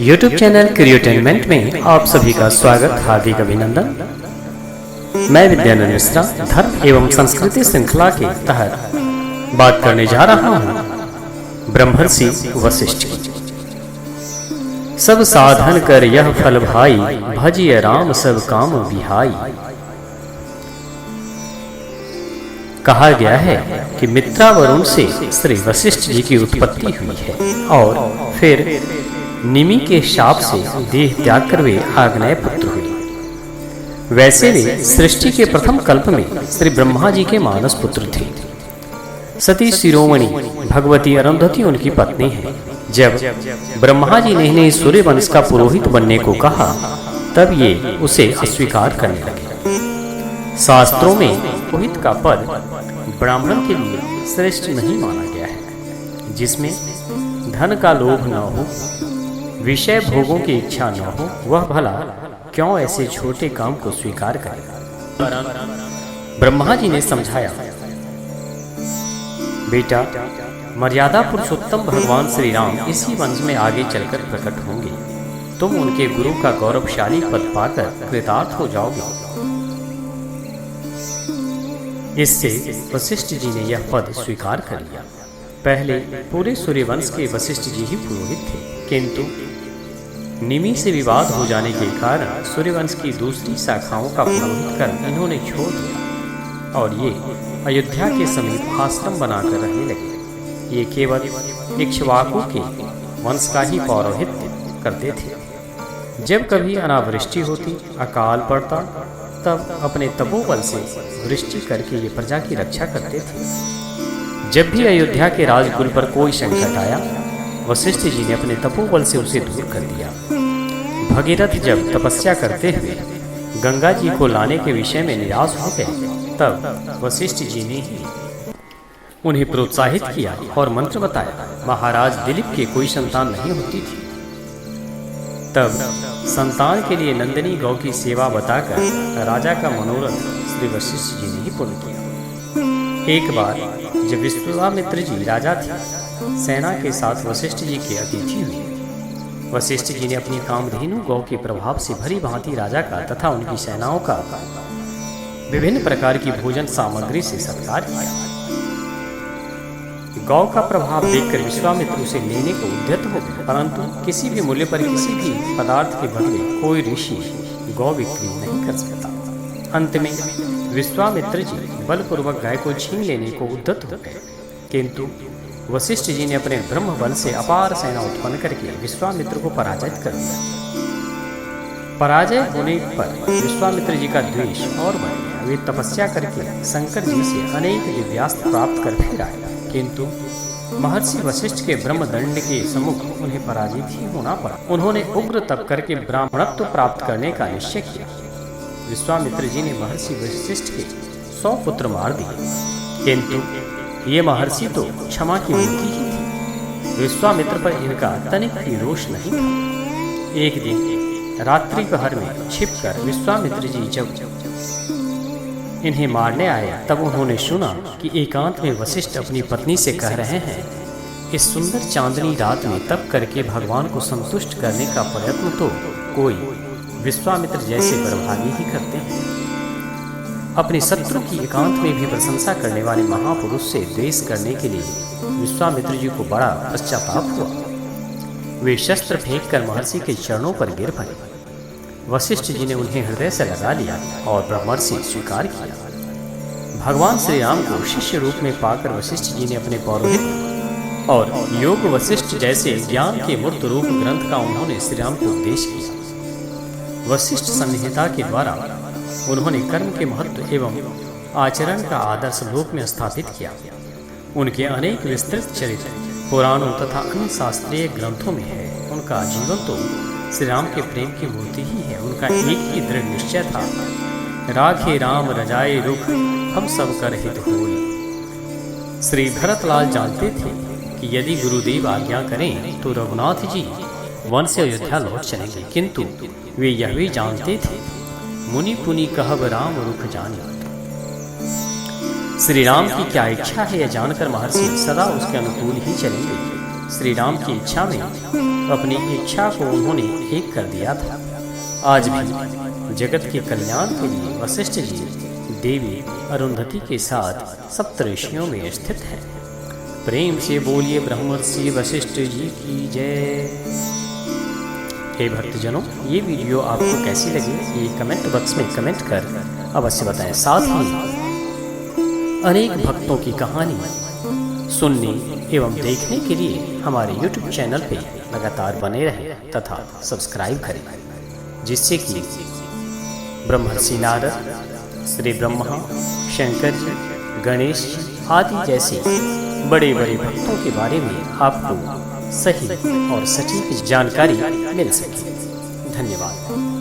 YouTube channel क्रिएटेनमेंट में आप सभी का स्वागत, हार्दिक अभिनंदन। मैं विद्यानंद मिश्रा धर्म एवं संस्कृति श्रृंखला के तहत बात करने जा रहा हूँ ब्रह्मर्षि वशिष्ठ की। सब साधन कर यह फल भाई, भजिय राम सब काम बिहाई। कहा गया है कि मित्रा वरुण से श्री वशिष्ठ जी की उत्पत्ति हुई है और फिर निमि के शाप से देह त्याग कर वे आग्नेय पुत्र हुए। वैसे वे सृष्टि के प्रथम कल्प में श्री ब्रह्मा जी के मानस पुत्र थे। सती शिरोमणि भगवती अरुंधति उनकी पत्नी है। जब ब्रह्मा जी ने इन्हें सूर्य वंश का पुरोहित बनने को कहा, तब ये उसे अस्वीकार करने लगे। शास्त्रों में पुरोहित का पद ब्राह्मण के लिए श्रेष्ठ नहीं माना गया है, जिसमें धन का लोभ न हो, विषय भोगों की इच्छा न हो, वह भला क्यों ऐसे छोटे काम को स्वीकार करेगा। ब्रह्मा जी ने समझाया, बेटा, मर्यादा पुरुषोत्तम भगवान श्री राम इसी वंश में आगे चलकर प्रकट होंगे। तुम उनके गुरु का गौरवशाली पद पाकर कृतार्थ हो जाओगे। इससे वशिष्ठ जी ने यह पद स्वीकार कर लिया। पहले पूरे सूर्यवंश के वशिष्ठ जी ही पुरोहित थे, किंतु निमि से विवाद हो जाने के कारण सूर्यवंश की दूसरी शाखाओं का पुरोहित कर इन्होंने छोड़ दिया और ये अयोध्या के समीप आश्रम बनाकर रहने लगे। ये केवल इक्ष्वाकु के वंश का ही पौरोहित्य करते थे। जब कभी अनावृष्टि होती, अकाल पड़ता, तब अपने तपोबल से वृष्टि करके ये प्रजा की रक्षा करते थे। जब भी अयोध्या के राजकुल पर कोई संकट आया, वशिष्ठ जी ने अपने तपोबल से उसे दूर कर दिया। भगीरथ जब तपस्या करते हुए गंगा जी को लाने के विषय में निराश हो गए, तब वशिष्ठ जी ने ही उन्हें प्रोत्साहित किया और मंत्र बताया। महाराज दिलीप के कोई संतान नहीं होती थी, तब संतान के लिए नंदिनी गौ की सेवा बताकर राजा का मनोरथ श्री वशिष्ठ जी ने ही पूर्ण किया। एक बार जब विश्वामित्र जी राजा थे, सेना के साथ वशिष्ठ जी के अतिथि हुए। वशिष्ठ जी ने अपनी कामधेनु गौ के प्रभाव से भली भांति राजा का तथा उनकी सेनाओं का विभिन्न प्रकार की भोजन सामग्री से सत्कार किया। गौ का प्रभाव देखकर विश्वामित्र उसे लेने को उद्यत हो गए, परंतु किसी भी मूल्य पर किसी भी पदार्थ के बदले कोई ऋषि गौ बिक्री नहीं कर सकता। अंत में विश्वामित्र जी बलपूर्वक गाय को छीन लेने को उद्यत हो गए, किंतु वशिष्ठ जी ने अपने ब्रह्म बल से अपार सेना उत्पन्न करके विश्वामित्र को पराजित कर दिया। पराजय होने पर विश्वामित्र जी का द्वेष और बढ़ गया। वे तपस्या करके शंकर जी से अनेक दिव्यास्त्र प्राप्त कर फिर आए, किंतु महर्षि वशिष्ठ के ब्रह्मदंड के सम्मुख उन्हें पराजित ही होना पड़ा। उन्होंने उग्र तप करके ब्राह्मणत्व प्राप्त करने का निश्चय किया। विश्वामित्र जी ने महर्षि वशिष्ठ के 100 पुत्र मार दिए, किंतु ये महर्षि तो क्षमा की मूर्ति ही थी। विश्वामित्र पर इनका तनिक भी रोष नहीं था। एक दिन रात्रि पहर में छिपकर विश्वामित्र जी जब इन्हें मारने आए, तब उन्होंने सुना कि एकांत में वशिष्ठ अपनी पत्नी से कह रहे हैं, इस सुंदर चांदनी रात में तप करके भगवान को संतुष्ट करने का प्रयत्न तो कोई विश्वामित्र जैसे बड़भागी ही करते हैं। अपने शत्रु की एकांत में भी प्रशंसा करने वाले महापुरुष से द्वेष करने के लिए विश्वामित्र जी को बड़ा पश्चाताप हुआ। वे शस्त्र फेंक कर महर्षि के चरणों पर गिर पड़े। वशिष्ठ जी ने उन्हें हृदय से लगा लिया और ब्रह्मर्षि स्वीकार किया। भगवान श्री राम को शिष्य रूप में पाकर वशिष्ठ जी ने अपने पौरोहित्य और योग वशिष्ठ जैसे ज्ञान के मूर्त रूप ग्रंथ का उन्होंने श्री राम को उपदेश किया। वशिष्ठ संहिता के द्वारा उन्होंने कर्म के महत्व एवं आचरण का आदर्श लोक में स्थापित किया। उनके अनेक विस्तृत चरित्र पुराणों तथा अन्य शास्त्रीय ग्रंथों में है। उनका जीवन तो श्री राम के प्रेम की मूर्ति ही है। उनका एक ही दृढ़ निश्चय था, राखे राम रजाए रुख, हम सब कर हित होई। श्री भरतलाल जानते थे कि यदि गुरुदेव आज्ञा करें तो रघुनाथ जी वन से अयोध्या लौट चलेंगे, किंतु वे यह भी जानते थे, मुनि पुनि कहब राम रुख जानी। श्री राम की क्या इच्छा है यह जानकर महर्षि सदा उसके अनुकूल ही चलेंगे। श्री राम की इच्छा में अपनी इच्छा को उन्होंने एक कर दिया था। आज भी जगत के कल्याण के लिए वशिष्ठ जी देवी अरुंधति के साथ सप्तऋषियों में स्थित हैं। प्रेम से बोलिए ब्रह्मर्षि वशिष्ठ जी की जय। हे भक्तजनों, ये वीडियो आपको कैसी लगी ये कमेंट बॉक्स में कमेंट कर अवश्य बताएं। साथ ही अनेक भक्तों की कहानी सुनने एवं देखने के लिए हमारे YouTube चैनल पे लगातार बने रहें तथा सब्सक्राइब करें, जिससे कि ब्रह्मर्षि नारद, श्री ब्रह्मा, शंकर जी, गणेश जी आदि जैसे बड़े बड़े भक्तों के बारे में आपको सही और सटीक जानकारी मिल सके। धन्यवाद।